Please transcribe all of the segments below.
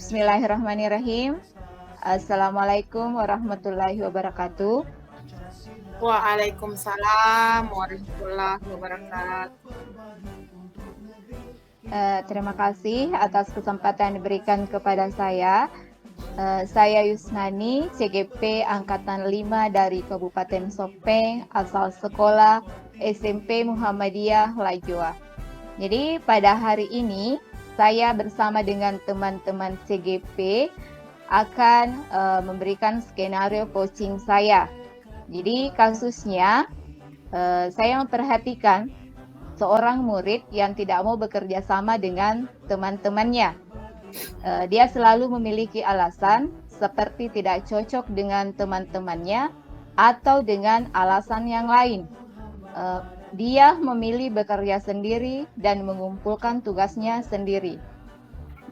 Bismillahirrahmanirrahim. Assalamualaikum warahmatullahi wabarakatuh. Waalaikumsalam warahmatullahi wabarakatuh. Terima kasih atas kesempatan yang diberikan kepada saya. Saya Yusnani, CGP Angkatan 5 dari Kabupaten Sopeng, asal sekolah SMP Muhammadiyah Lajua. Jadi pada hari ini, saya bersama dengan teman-teman CGP akan memberikan skenario coaching saya. Jadi kasusnya, saya memperhatikan seorang murid yang tidak mau bekerja sama dengan teman-temannya. Dia selalu memiliki alasan seperti tidak cocok dengan teman-temannya atau dengan alasan yang lain. Dia memilih bekerja sendiri dan mengumpulkan tugasnya sendiri.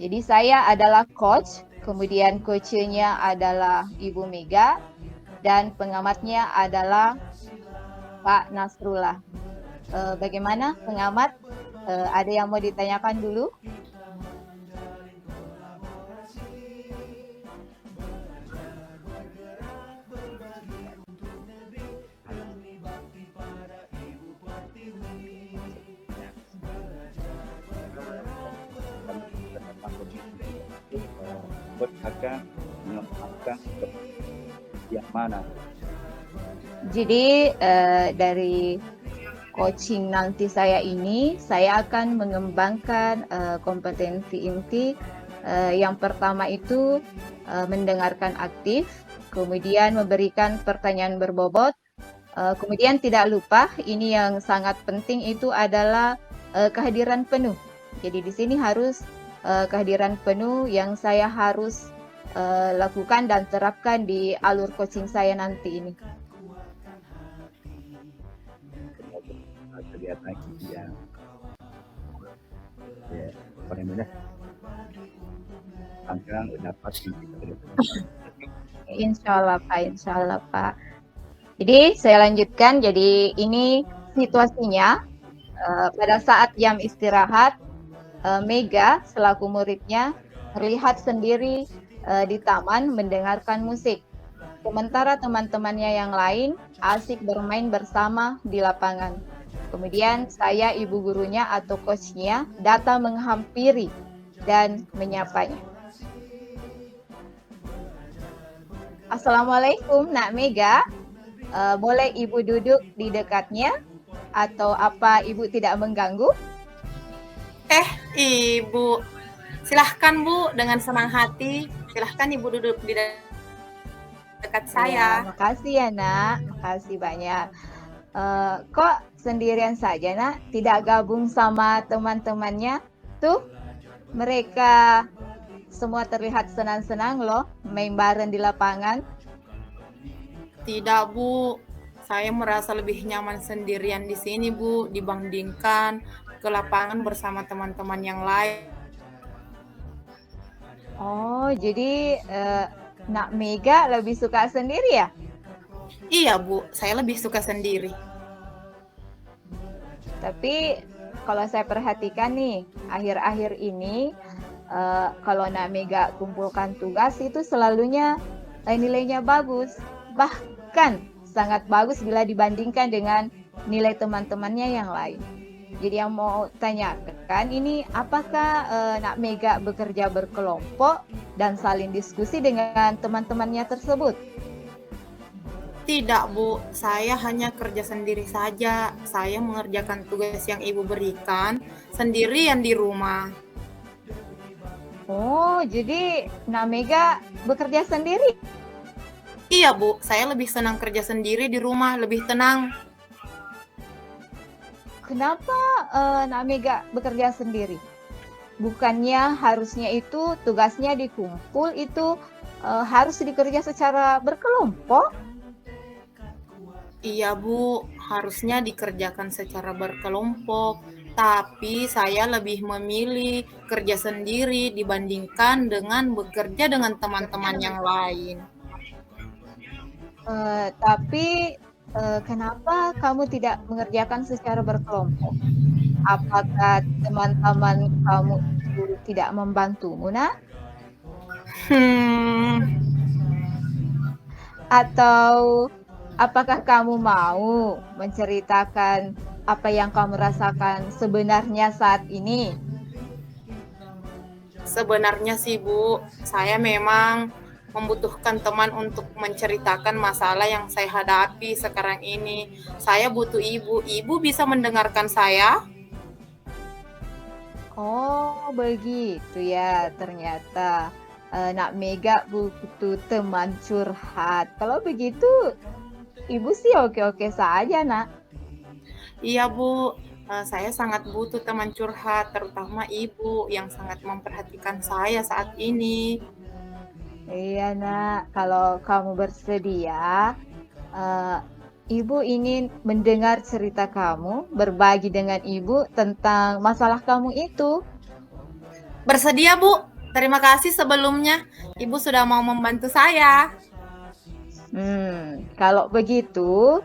Jadi saya adalah coach, kemudian coachnya adalah Ibu Mega, dan pengamatnya adalah Pak Nasrullah. Bagaimana pengamat? Ada yang mau ditanyakan dulu? Akan mengembangkan yang mana? Jadi dari coaching nanti saya ini, saya akan mengembangkan kompetensi inti. Yang pertama itu mendengarkan aktif, kemudian memberikan pertanyaan berbobot, kemudian tidak lupa ini yang sangat penting itu adalah kehadiran penuh. Jadi di sini harus kehadiran penuh yang saya harus lakukan dan terapkan di alur coaching saya nanti ini. Lihat lagi ya paling mudah akan dapat Insya Allah Pak. Jadi saya lanjutkan. Jadi ini situasinya pada saat jam istirahat, Mega selaku muridnya terlihat sendiri di taman mendengarkan musik. Sementara teman-temannya yang lain asik bermain bersama di lapangan. Kemudian saya ibu gurunya atau coachnya datang menghampiri dan menyapanya. Assalamualaikum Nak Mega, boleh ibu duduk di dekatnya atau apa ibu tidak mengganggu? Ibu, silahkan Bu, dengan senang hati, silahkan Ibu duduk di dekat saya. Ya, makasih ya Nak, makasih banyak. Kok sendirian saja Nak, tidak gabung sama teman-temannya? Tuh, mereka semua terlihat senang-senang loh, main bareng di lapangan. Tidak Bu, saya merasa lebih nyaman sendirian di sini Bu, dibandingkan ke lapangan bersama teman-teman yang lain. Oh, jadi Nak Mega lebih suka sendiri ya? Iya Bu, saya lebih suka sendiri. Tapi kalau saya perhatikan nih, akhir-akhir ini kalau Nak Mega kumpulkan tugas itu selalunya nilainya bagus. Bahkan sangat bagus bila dibandingkan dengan nilai teman-temannya yang lain. Jadi yang mau tanyakan ini apakah Nak Mega bekerja berkelompok dan saling diskusi dengan teman-temannya tersebut? Tidak Bu, saya hanya kerja sendiri saja. Saya mengerjakan tugas yang Ibu berikan sendirian di rumah. Oh, jadi Nak Mega bekerja sendiri? Iya Bu, saya lebih senang kerja sendiri di rumah, lebih tenang. Kenapa Nak Mega bekerja sendiri? Bukannya harusnya itu tugasnya dikumpul itu harus dikerja secara berkelompok? Iya Bu, harusnya dikerjakan secara berkelompok. Tapi saya lebih memilih kerja sendiri dibandingkan dengan bekerja dengan teman-teman yang lain. Tapi kenapa kamu tidak mengerjakan secara berkelompok? Apakah teman-teman kamu itu tidak membantumu, Nak? Hmm, Atau apakah kamu mau menceritakan apa yang kamu rasakan sebenarnya saat ini? sebenarnya sih Bu, saya memang membutuhkan teman untuk menceritakan masalah yang saya hadapi sekarang ini. Saya butuh ibu. Ibu bisa mendengarkan saya? Oh, begitu ya ternyata. Nak Mega butuh teman curhat. Kalau begitu, ibu sih oke-oke saja, Nak. Iya Bu, saya sangat butuh teman curhat, terutama ibu yang sangat memperhatikan saya saat ini. Iya, Nak. Kalau kamu bersedia, eh, ibu ingin mendengar cerita kamu, berbagi dengan ibu tentang masalah kamu itu. Bersedia Bu, terima kasih sebelumnya. Ibu sudah mau membantu saya. Kalau begitu,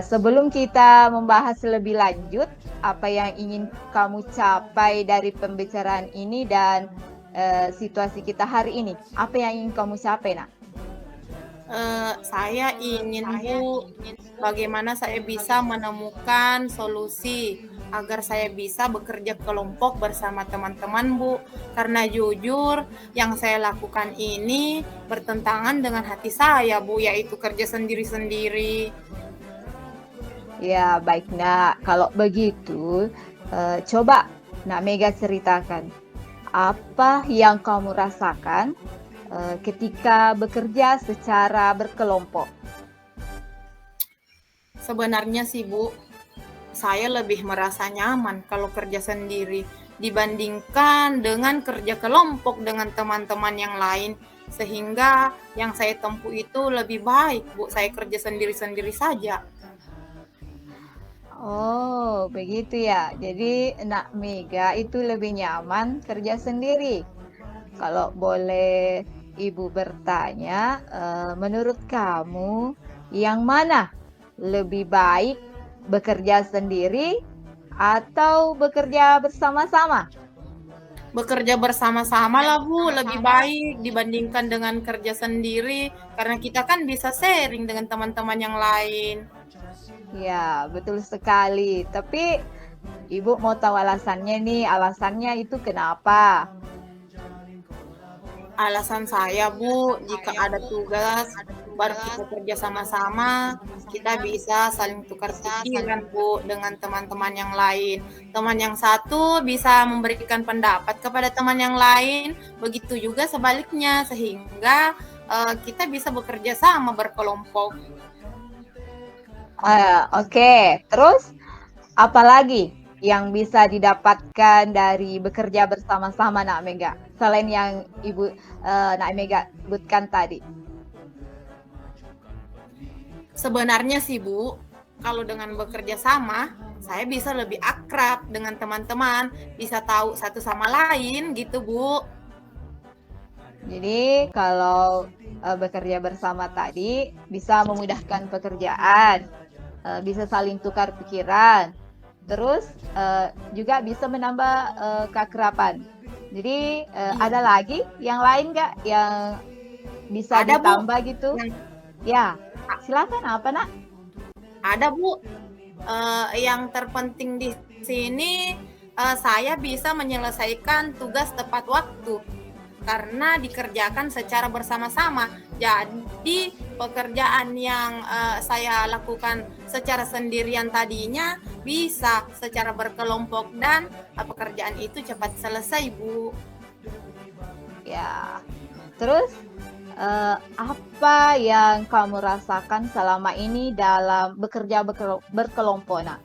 sebelum kita membahas lebih lanjut apa yang ingin kamu capai dari pembicaraan ini dan situasi kita hari ini, apa yang ingin kamu capai, Nak? Saya ingin Bu, bagaimana saya bisa menemukan solusi agar saya bisa bekerja kelompok bersama teman-teman Bu. Karena jujur, yang saya lakukan ini bertentangan dengan hati saya Bu, yaitu kerja sendiri-sendiri. Ya, baik, Nak. Kalau begitu, coba Nak Mega ceritakan apa yang kamu rasakan ketika bekerja secara berkelompok. Sebenarnya sih Bu, saya lebih merasa nyaman kalau kerja sendiri dibandingkan dengan kerja kelompok dengan teman-teman yang lain. Sehingga yang saya tempuh itu lebih baik Bu, saya kerja sendiri-sendiri saja. Oh, begitu ya. Jadi Nak Mega itu lebih nyaman kerja sendiri. Kalau boleh Ibu bertanya, menurut kamu yang mana lebih baik bekerja sendiri atau bekerja bersama-sama? Bekerja bersama-sama lah Bu, lebih baik dibandingkan dengan kerja sendiri. Karena kita kan bisa sharing dengan teman-teman yang lain. Ya, betul sekali. Tapi Ibu mau tahu alasannya nih, alasannya itu kenapa? Alasan saya Bu, jika ada tugas baru kita kerja sama-sama, kita bisa saling tukar pikiran Bu dengan teman-teman yang lain. Teman yang satu bisa memberikan pendapat kepada teman yang lain, begitu juga sebaliknya sehingga kita bisa bekerja sama berkelompok. Oke. Terus apa lagi yang bisa didapatkan dari bekerja bersama-sama, Nak Mega? Selain yang Nak Mega sebutkan tadi. Sebenarnya sih Bu, kalau dengan bekerja sama, saya bisa lebih akrab dengan teman-teman, bisa tahu satu sama lain gitu Bu. Jadi kalau bekerja bersama tadi bisa memudahkan pekerjaan, bisa saling tukar pikiran, terus juga bisa menambah keakraban. Jadi ada lagi yang lain nggak yang bisa Ada Bu, ditambah gitu? yang Ya, silakan apa, Nak? ada Bu. Yang terpenting di sini saya bisa menyelesaikan tugas tepat waktu karena dikerjakan secara bersama-sama. Jadi pekerjaan yang saya lakukan secara sendirian tadinya bisa secara berkelompok dan pekerjaan itu cepat selesai Bu. Ya. Terus apa yang kamu rasakan selama ini dalam bekerja berkelompok, Nak?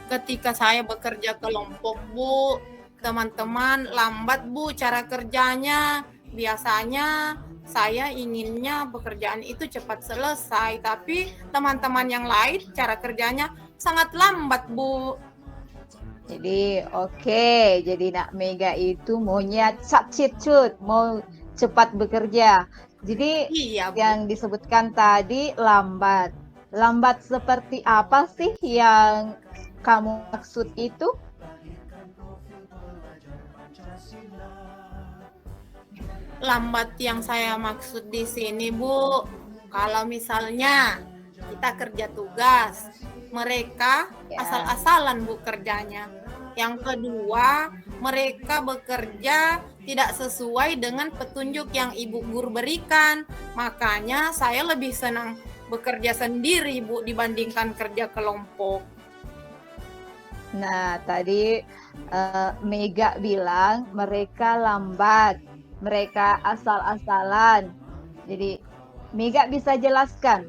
Ketika saya bekerja kelompok Bu, teman-teman lambat Bu cara kerjanya. Biasanya saya inginnya pekerjaan itu cepat selesai, tapi teman-teman yang lain cara kerjanya sangat lambat Bu. Jadi oke, jadi Nak Mega itu maunya cut, mau cepat bekerja. Jadi Iya Bu. yang disebutkan tadi lambat. lambat seperti apa sih yang kamu maksud itu? Lambat yang saya maksud di sini, Bu, kalau misalnya kita kerja tugas, mereka Ya. asal-asalan, Bu, kerjanya. Yang kedua, mereka bekerja tidak sesuai dengan petunjuk yang Ibu guru berikan. Makanya saya lebih senang bekerja sendiri, Bu, dibandingkan kerja kelompok. Nah, tadi Mega bilang mereka lambat, mereka asal-asalan. Jadi, Mega bisa jelaskan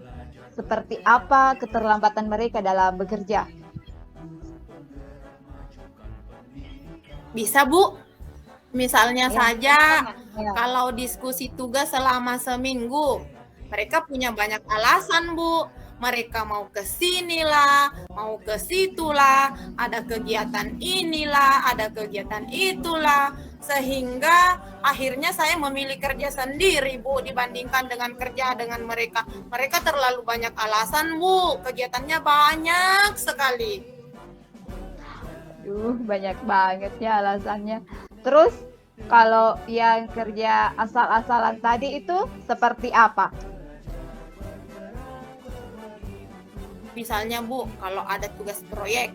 seperti apa keterlambatan mereka dalam bekerja? Bisa, Bu? Misalnya Ya. saja, Ya. kalau diskusi tugas selama seminggu, mereka punya banyak alasan, Bu. Mereka mau ke sinilah, mau ke situlah, ada kegiatan inilah, ada kegiatan itulah, sehingga akhirnya saya memilih kerja sendiri, Bu, dibandingkan dengan kerja dengan mereka. Mereka terlalu banyak alasan, Bu. Kegiatannya banyak sekali. Banyak banget ya alasannya. Terus kalau yang kerja asal-asalan tadi itu seperti apa? Misalnya, Bu, kalau ada tugas proyek,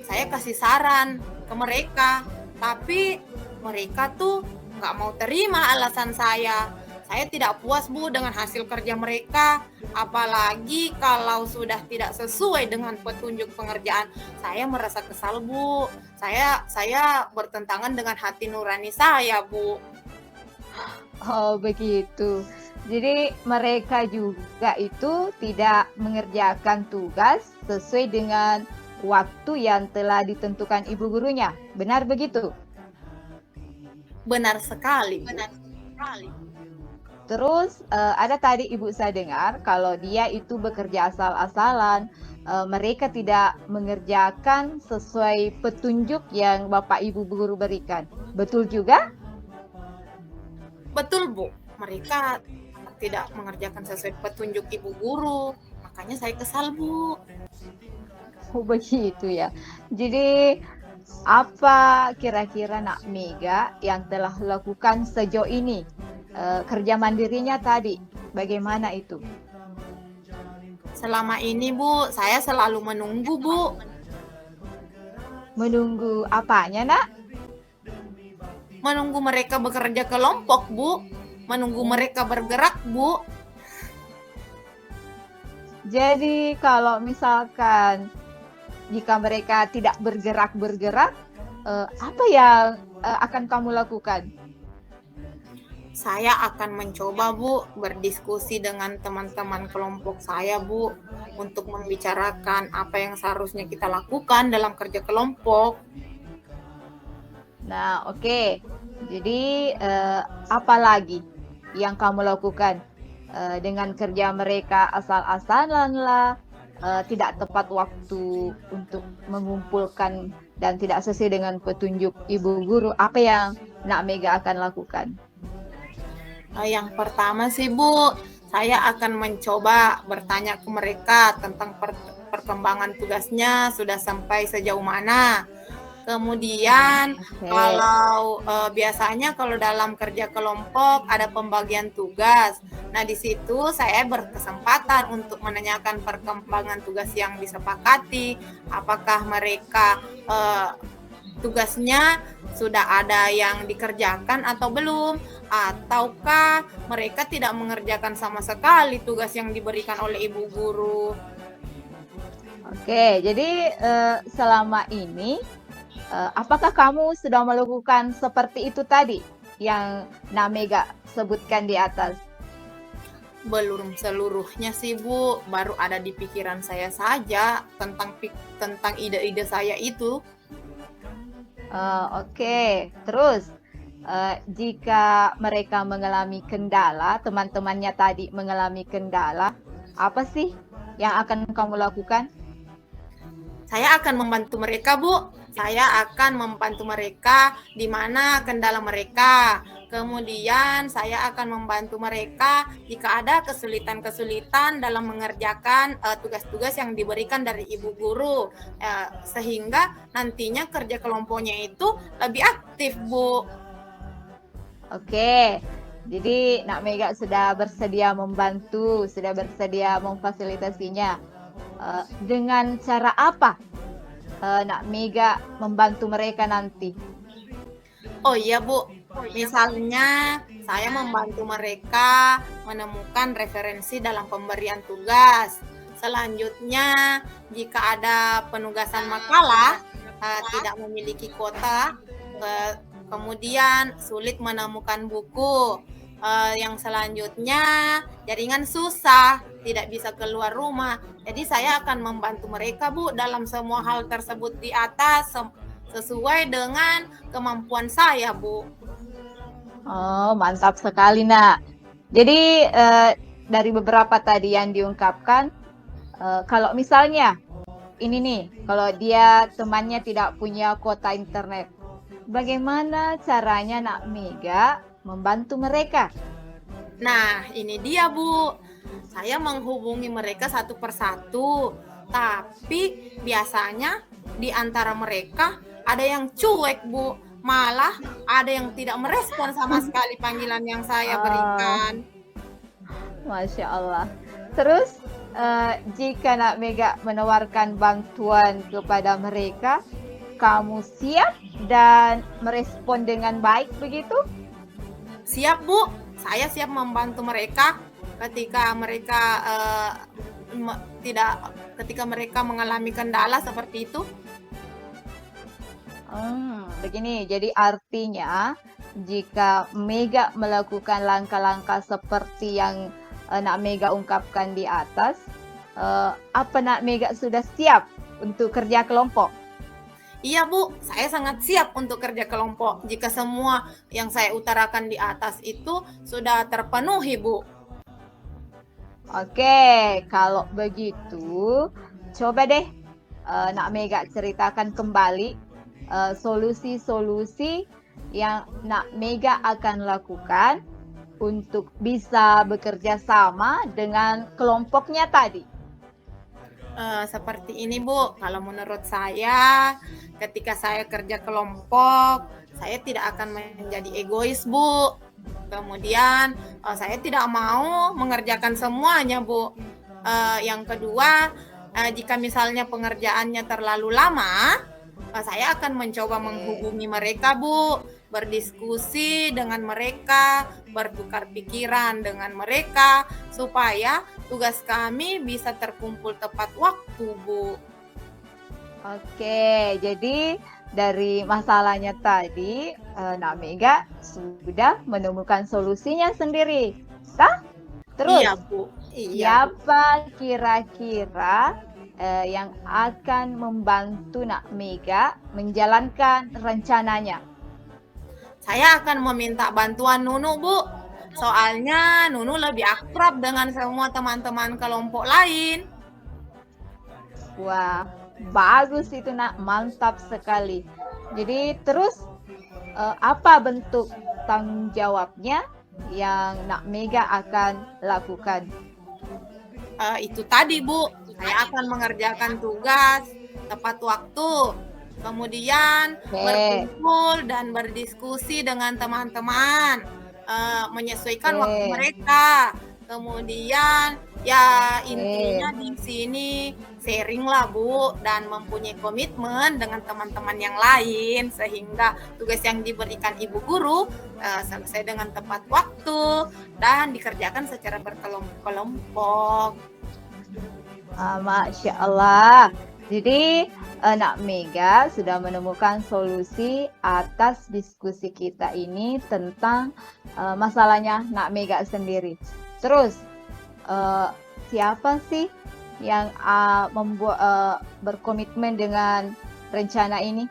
saya kasih saran ke mereka, tapi mereka tuh nggak mau terima alasan saya. Saya tidak puas, Bu, dengan hasil kerja mereka, apalagi kalau sudah tidak sesuai dengan petunjuk pengerjaan. Saya merasa kesal, Bu. Saya bertentangan dengan hati nurani saya, Bu. Oh, begitu. Jadi mereka juga itu tidak mengerjakan tugas sesuai dengan waktu yang telah ditentukan ibu gurunya. Benar begitu? Benar sekali, Bu. Terus ada tadi ibu saya dengar kalau dia itu bekerja asal-asalan, mereka tidak mengerjakan sesuai petunjuk yang Bapak Ibu guru berikan. Betul juga? Betul, Bu. Mereka tidak mengerjakan sesuai petunjuk ibu guru. Makanya saya kesal, Bu. Oh, begitu ya. Jadi apa kira-kira Nak Mega yang telah lakukan sejauh ini? Kerja mandirinya tadi, bagaimana itu? Selama ini, Bu, saya selalu menunggu, Bu. Menunggu apanya, Nak? Menunggu mereka bekerja kelompok, Bu. Menunggu mereka bergerak, Bu. Jadi kalau misalkan jika mereka tidak bergerak, apa yang akan kamu lakukan? Saya akan mencoba, Bu, berdiskusi dengan teman-teman kelompok saya, Bu, untuk membicarakan apa yang seharusnya kita lakukan dalam kerja kelompok. Nah, oke. Jadi apa lagi yang kamu lakukan dengan kerja mereka asal-asalan lah, tidak tepat waktu untuk mengumpulkan dan tidak sesuai dengan petunjuk ibu guru? Apa yang Nak Mega akan lakukan? Yang pertama sih, Bu, saya akan mencoba bertanya ke mereka tentang perkembangan tugasnya sudah sampai sejauh mana. Kemudian kalau biasanya kalau dalam kerja kelompok ada pembagian tugas. Nah, di situ saya berkesempatan untuk menanyakan perkembangan tugas yang disepakati. Apakah mereka tugasnya sudah ada yang dikerjakan atau belum? Ataukah mereka tidak mengerjakan sama sekali tugas yang diberikan oleh ibu guru? Oke, jadi selama ini apakah kamu sudah melakukan seperti itu tadi yang Nak Mega sebutkan di atas? Belum seluruhnya sih, Bu, baru ada di pikiran saya saja tentang ide-ide saya itu. Oke, terus jika mereka mengalami kendala, teman-temannya tadi mengalami kendala, apa sih yang akan kamu lakukan? Saya akan membantu mereka, Bu. Saya akan membantu mereka di mana kendala mereka. Kemudian saya akan membantu mereka jika ada kesulitan-kesulitan dalam mengerjakan tugas-tugas yang diberikan dari ibu guru, sehingga nantinya kerja kelompoknya itu lebih aktif, Bu. Oke, jadi Nak Mega sudah bersedia membantu, sudah bersedia memfasilitasinya. Dengan cara apa Nak Mega membantu mereka nanti? Oh iya, Bu. Misalnya saya membantu mereka menemukan referensi dalam pemberian tugas. Selanjutnya, jika ada penugasan makalah tidak memiliki kuota, kemudian sulit menemukan buku. Yang selanjutnya, jaringan susah, tidak bisa keluar rumah. Jadi saya akan membantu mereka, Bu, dalam semua hal tersebut di atas sesuai dengan kemampuan saya, Bu. Oh, mantap sekali, Nak. Jadi dari beberapa tadi yang diungkapkan, kalau misalnya ini nih, kalau dia temannya tidak punya kuota internet, bagaimana caranya Nak Mega membantu mereka? Nah, ini dia, Bu. Saya menghubungi mereka satu persatu, tapi biasanya di antara mereka ada yang cuek, Bu. Malah ada yang tidak merespon sama sekali panggilan yang saya berikan. Masya Allah. Terus jika Nak Mega menawarkan bantuan kepada mereka, kamu siap dan merespon dengan baik begitu? Siap, Bu. Saya siap membantu mereka ketika mereka ketika mereka mengalami kendala seperti itu. Begini, jadi artinya jika Mega melakukan langkah-langkah seperti yang Nak Mega ungkapkan di atas, apa Nak Mega sudah siap untuk kerja kelompok? Iya, Bu, saya sangat siap untuk kerja kelompok jika semua yang saya utarakan di atas itu sudah terpenuhi, Bu. Oke, kalau begitu, coba deh Nak Mega ceritakan kembali solusi-solusi yang Nak Mega akan lakukan untuk bisa bekerja sama dengan kelompoknya tadi. Seperti ini, Bu. Kalau menurut saya, ketika saya kerja kelompok, saya tidak akan menjadi egois, Bu. Kemudian, saya tidak mau mengerjakan semuanya, Bu. Yang kedua, jika misalnya pengerjaannya terlalu lama, saya akan mencoba menghubungi mereka, Bu, berdiskusi dengan mereka, bertukar pikiran dengan mereka, supaya tugas kami bisa terkumpul tepat waktu, Bu. Oke, jadi dari masalahnya tadi, Nak Mega sudah menemukan solusinya sendiri, kah? Terus, Iya, Bu. Iya, Bu. siapa kira-kira yang akan membantu Nak Mega menjalankan rencananya? Saya akan meminta bantuan Nunu, Bu. Soalnya Nunu lebih akrab dengan semua teman-teman kelompok lain. Wah, bagus itu Nak, mantap sekali. Jadi terus apa bentuk tanggung jawabnya yang Nak Mega akan lakukan? Itu tadi, Bu. Saya akan mengerjakan tugas tepat waktu. Kemudian berkumpul dan berdiskusi dengan teman-teman, menyesuaikan waktu mereka. Kemudian ya intinya di sini sharing lah, Bu, dan mempunyai komitmen dengan teman-teman yang lain sehingga tugas yang diberikan ibu guru selesai dengan tepat waktu dan dikerjakan secara berkelompok. Masya Allah. Jadi Nak Mega sudah menemukan solusi atas diskusi kita ini tentang masalahnya Nak Mega sendiri. Terus siapa sih yang berkomitmen dengan rencana ini?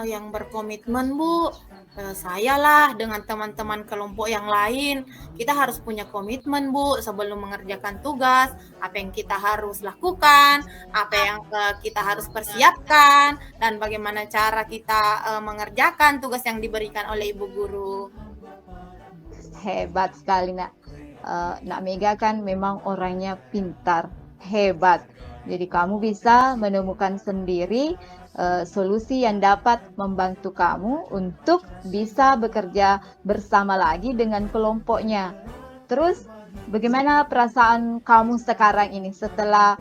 Yang berkomitmen, Bu, Saya lah dengan teman-teman kelompok yang lain, kita harus punya komitmen Bu sebelum mengerjakan tugas, apa yang kita harus lakukan, apa yang kita harus persiapkan, dan bagaimana cara kita mengerjakan tugas yang diberikan oleh Ibu Guru. Hebat sekali, Nak. Nak Mega kan memang orangnya pintar, hebat. Jadi kamu bisa menemukan sendiri solusi yang dapat membantu kamu untuk bisa bekerja bersama lagi dengan kelompoknya. Terus, bagaimana perasaan kamu sekarang ini setelah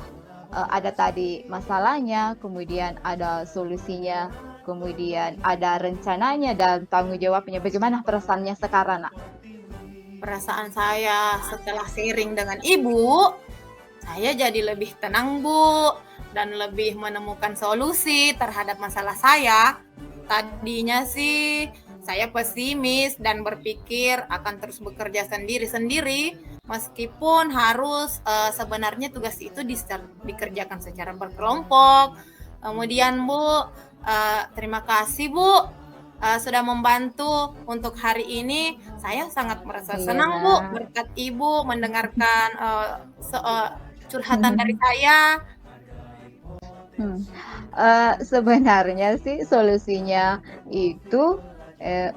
ada tadi masalahnya, kemudian ada solusinya, kemudian ada rencananya dan tanggung jawabnya. Bagaimana perasaannya sekarang, Nak? Perasaan saya setelah sharing dengan Ibu, saya jadi lebih tenang Bu, dan lebih menemukan solusi terhadap masalah saya. Tadinya sih saya pesimis dan berpikir akan terus bekerja sendiri-sendiri, meskipun harus sebenarnya tugas itu dikerjakan secara berkelompok. Kemudian Bu, terima kasih Bu sudah membantu untuk hari ini. Saya sangat merasa senang Bu berkat Ibu mendengarkan curhatan dari saya. Sebenarnya sih solusinya itu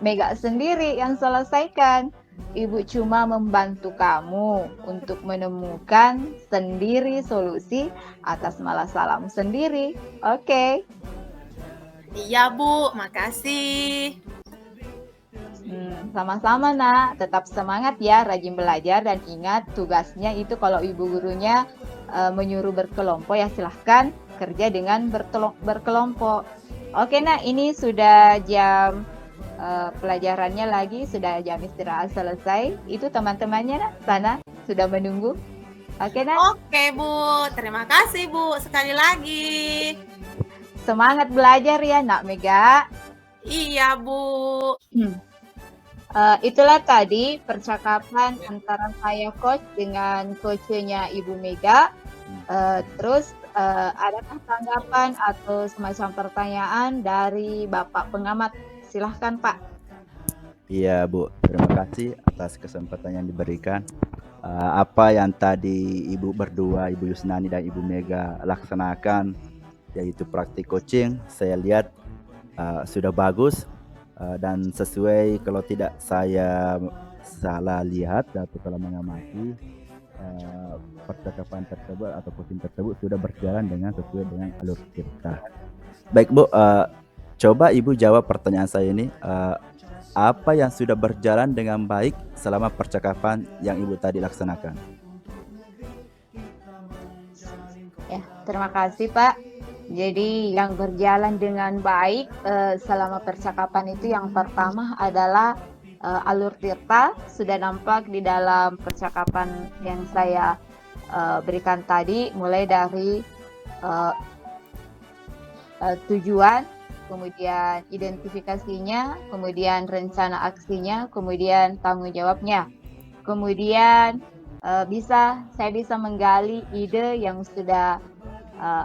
Mega sendiri yang selesaikan. Ibu cuma membantu kamu untuk menemukan sendiri solusi atas masalahmu sendiri. Oke. Iya Bu, makasih. Sama-sama Nak, tetap semangat ya, rajin belajar dan ingat tugasnya itu kalau ibu gurunya menyuruh berkelompok ya silahkan kerja dengan berkelompok. Oke Nak, ini sudah jam pelajarannya lagi, sudah jam istirahat selesai. Itu teman-temannya Nak sana sudah menunggu. Oke Nak? Oke Bu, terima kasih Bu sekali lagi. Semangat belajar ya Nak Mega. Iya Bu. Itulah tadi percakapan antara saya coach dengan coachnya Ibu Mega. Terus adakah tanggapan atau semacam pertanyaan dari Bapak pengamat? Silahkan Pak. Iya Bu, terima kasih atas kesempatan yang diberikan. Apa yang tadi Ibu berdua, Ibu Yusnani dan Ibu Mega laksanakan, yaitu praktik coaching, saya lihat sudah bagus dan sesuai, kalau tidak saya salah lihat atau salah mengamati, percakapan tersebut atau coaching tersebut sudah berjalan sesuai dengan alur cerita. Baik Bu, coba Ibu jawab pertanyaan saya ini. Apa yang sudah berjalan dengan baik selama percakapan yang Ibu tadi laksanakan? Ya, terima kasih Pak. Jadi yang berjalan dengan baik selama percakapan itu yang pertama adalah alur tirta sudah nampak di dalam percakapan yang saya berikan tadi, mulai dari tujuan, kemudian identifikasinya, kemudian rencana aksinya, kemudian tanggung jawabnya. Kemudian saya bisa menggali ide yang sudah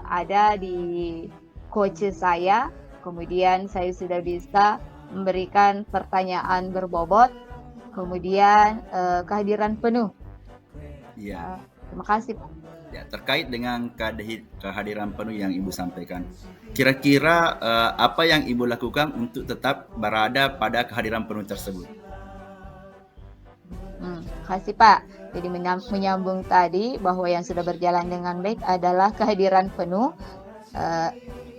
ada di coach saya, kemudian saya sudah bisa memberikan pertanyaan berbobot, kemudian kehadiran penuh. Iya. Terima kasih Pak. Ya, terkait dengan kehadiran penuh yang Ibu sampaikan, kira-kira apa yang Ibu lakukan untuk tetap berada pada kehadiran penuh tersebut? Kasih Pak. Jadi menyambung tadi bahwa yang sudah berjalan dengan baik adalah kehadiran penuh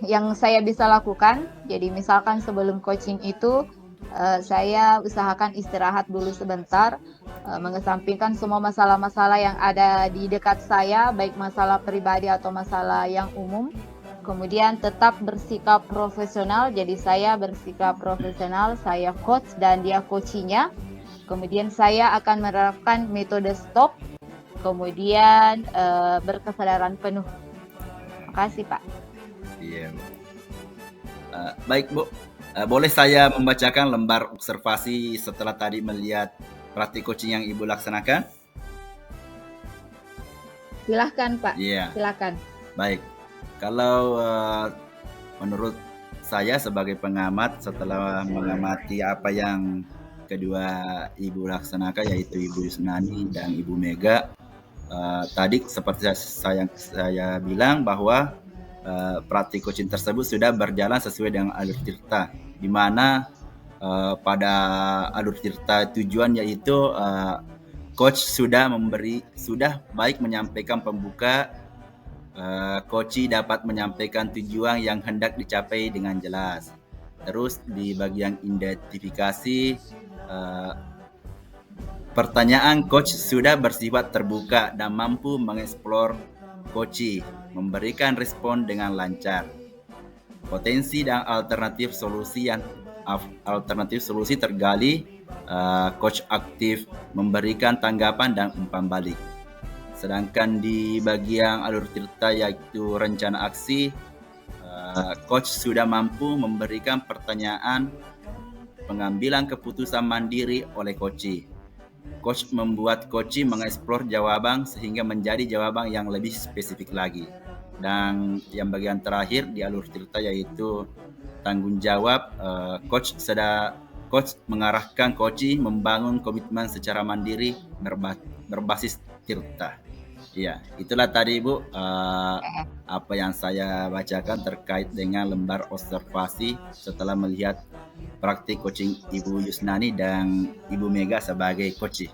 yang saya bisa lakukan. Jadi misalkan sebelum coaching itu saya usahakan istirahat dulu sebentar, mengesampingkan semua masalah-masalah yang ada di dekat saya, baik masalah pribadi atau masalah yang umum. Kemudian tetap bersikap profesional. Jadi saya bersikap profesional, saya coach dan dia coachinya. Kemudian saya akan menerapkan metode stop, kemudian berkesadaran penuh. Terima kasih Pak. Iya. Baik Bu, boleh saya membacakan lembar observasi setelah tadi melihat praktik coaching yang Ibu laksanakan? Silahkan Pak. Iya. Silahkan. Baik. Kalau menurut saya sebagai pengamat setelah mengamati apa yang kedua ibu laksanakan, yaitu Ibu Yusnani dan Ibu Mega, tadi seperti saya bilang bahwa praktik coaching tersebut sudah berjalan sesuai dengan alur tirta, di mana pada alur tirta tujuan yaitu coach sudah baik menyampaikan pembuka, coach dapat menyampaikan tujuan yang hendak dicapai dengan jelas. Terus di bagian identifikasi, pertanyaan coach sudah bersifat terbuka dan mampu mengeksplor coach, memberikan respon dengan lancar. Potensi dan alternatif solusi tergali, coach aktif memberikan tanggapan dan umpan balik. Sedangkan di bagian alur tirta yaitu rencana aksi, coach sudah mampu memberikan pertanyaan pengambilan keputusan mandiri oleh coach. Coach membuat coach mengeksplor jawaban sehingga menjadi jawaban yang lebih spesifik lagi. Dan yang bagian terakhir di alur tirta yaitu tanggung jawab, coach mengarahkan coach membangun komitmen secara mandiri berbasis tirta. Ya, itulah tadi Ibu apa yang saya bacakan terkait dengan lembar observasi setelah melihat praktik coaching Ibu Yusnani dan Ibu Mega sebagai coach.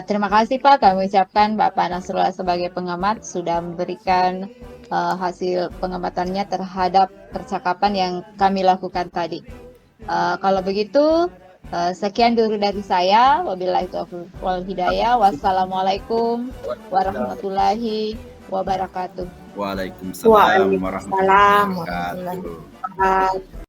Terima kasih Pak, kami ucapkan Bapak Nasrullah sebagai pengamat sudah memberikan hasil pengamatannya terhadap percakapan yang kami lakukan tadi. Kalau begitu, sekian dulu dari saya. Wabillahi taufiq wal hidayah. Wassalamualaikum warahmatullahi wabarakatuh. Waalaikumsalam warahmatullahi Waalaikumsalam warahmatullahi wabarakatuh. wabarakatuh.